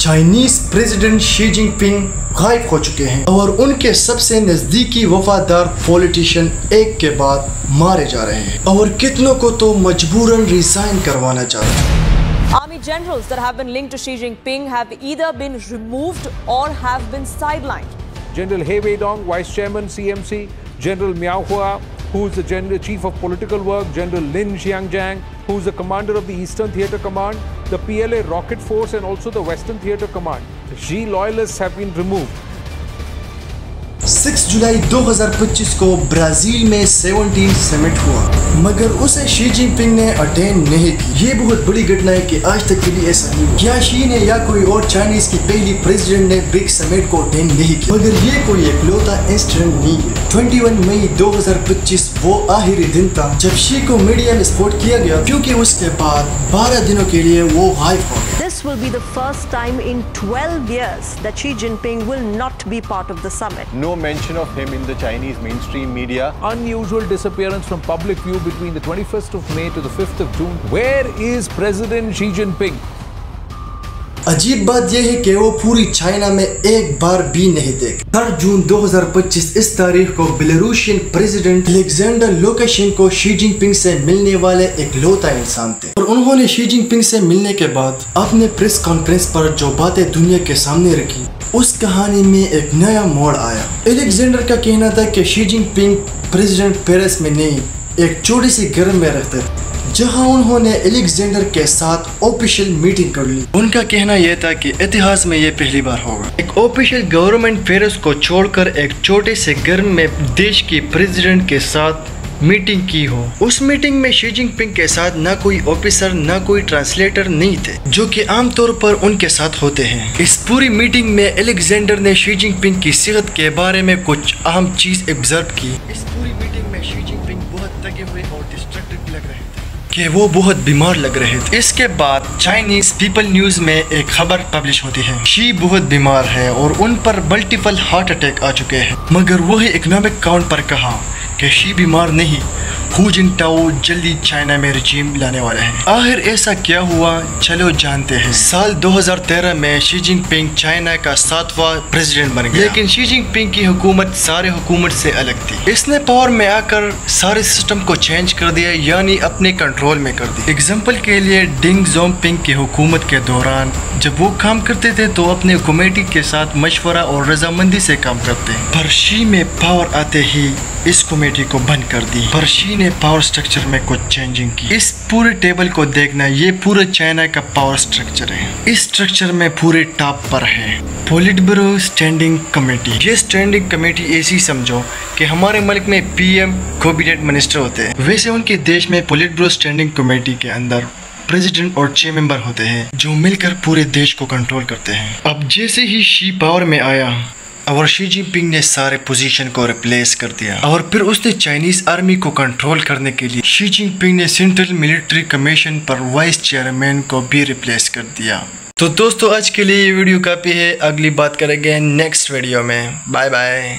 Chinese president Xi Jinping गायब हो चुके हैं और उनके सबसे नजदीकी वफादार पॉलिटिशियन एक के बाद मारे जा रहे हैं और कितनों को तो मजबूरन रिजाइन करवाना चाह रहे हैं। Army generals that have been linked to Xi Jinping have either been removed or have been sidelined. General He Weidong, Vice Chairman CMC, General Miao Hua, who is the General Chief of Political Work, General Lin Xiangjiang, who is the Commander of the Eastern Theatre Command, the PLA Rocket Force and also the Western Theatre Command. The Xi loyalists have been removed. 6 जुलाई 2025 को Brazil में 17 summit हुआ, मगर उसे Xi Jinping ने attend नहीं की। ये बहुत बड़ी घटना है कि आज तक कभी ऐसा नहीं हुआ। क्या शी ने या कोई और चाइनीज की पहली प्रेसिडेंट ने बिग समिट को अटेंड नहीं किया, मगर ये कोई इकलौता इंसिडेंट नहीं है। 21 मई 2025 वो आखिरी दिन था जब शी को मीडिया में स्पॉट किया गया, क्योंकि उसके बाद 12 दिनों के लिए वो गायब हो गए। This will be the first time in 12 years that Xi Jinping will not be part of the summit. No mention of him in the Chinese mainstream media. Unusual disappearance from public view between the 21st of May to the 5th of June. Where is President Xi Jinping? अजीब बात यह है कि वो पूरी China में एक बार भी नहीं देखे। 3 जून 2025 इस तारीख को Belarusian president Alexander Lukashenko Xi Jinping से मिलने वाले इकलौता इंसान थे और उन्होंने शी जिनपिंग से मिलने के बाद अपने प्रेस कॉन्फ्रेंस पर जो बातें दुनिया के सामने रखी, उस कहानी में एक नया मोड़ आया। अलेक्जेंडर का कहना था कि शी जिनपिंग प्रेसिडेंट पेरिस में नहीं, एक छोटी सी घर में रहते थे, जहां उन्होंने अलेक्जेंडर के साथ ऑफिशियल मीटिंग कर ली। उनका कहना यह था कि इतिहास में यह पहली बार होगा एक ऑफिशियल गवर्नमेंट पेरिस को छोड़कर एक छोटे से घर में देश की प्रेसिडेंट के साथ मीटिंग की हो। उस मीटिंग में शी जिनपिंग के साथ ना कोई ऑफिसर ना कोई ट्रांसलेटर नहीं थे, जो कि आमतौर पर उनके साथ होते हैं। इस पूरी मीटिंग में अलेक्जेंडर ने शी जिनपिंग की सेहत के बारे में कुछ अहम चीज ऑब्जर्व की। इस पूरी मीटिंग में शी जिनपिंग बहुत थके हुए और डिस्ट्रैक्टेड लग रहे थे कि वो बहुत बीमार लग रहे थे। इसके बाद चाइनीज पीपल न्यूज में एक खबर पब्लिश होती है, शी बहुत बीमार है और उन पर मल्टीपल हार्ट अटैक आ चुके हैं, मगर वही इकोनॉमिक काउंट पर कहा कि शी बीमार नहीं, हु जिनटाओ जल्दी चाइना में रिजीम लाने वाले हैं। आखिर ऐसा क्या हुआ, चलो जानते हैं। साल 2013 में शी जिनपिंग चाइना का 7वां प्रेसिडेंट बन गया, लेकिन शी जिनपिंग की हुकूमत सारे हुकूमत से अलग थी। इसने पावर में आकर सारे सिस्टम को चेंज कर दिया, यानी अपने कंट्रोल में कर दिया। एग्जाम्पल के लिए डेंग ज़ियाओपिंग की हुकूमत के दौरान जब वो काम करते थे तो अपने कमेटी के साथ मशवरा और रजामंदी से काम करते, पर शी में पावर आते ही इस कमेटी को बंद कर दी। पर शी ने पावर स्ट्रक्चर में कुछ चेंजिंग की। इस पूरे टेबल को देखना, ये पूरे चाइना का पावर स्ट्रक्चर है। इस स्ट्रक्चर में पूरे टॉप पर है पोलिट ब्यूरो स्टैंडिंग कमेटी। ये स्टैंडिंग कमेटी ऐसी समझो कि हमारे मुल्क में पीएम कैबिनेट मिनिस्टर होते हैं, वैसे उनके देश में पोलिट ब्यूरो स्टैंडिंग कमेटी के अंदर प्रेसिडेंट और 6 मेंबर होते हैं जो मिलकर पूरे देश को कंट्रोल करते हैं। अब जैसे ही शी पावर में आया और शी जिनपिंग ने सारे पोजीशन को रिप्लेस कर दिया और फिर उसने चाइनीज आर्मी को कंट्रोल करने के लिए शी जिनपिंग ने सेंट्रल मिलिट्री कमीशन पर वाइस चेयरमैन को भी रिप्लेस कर दिया। तो दोस्तों आज के लिए ये वीडियो काफ़ी है, अगली बात करेंगे नेक्स्ट वीडियो में। Bye bye.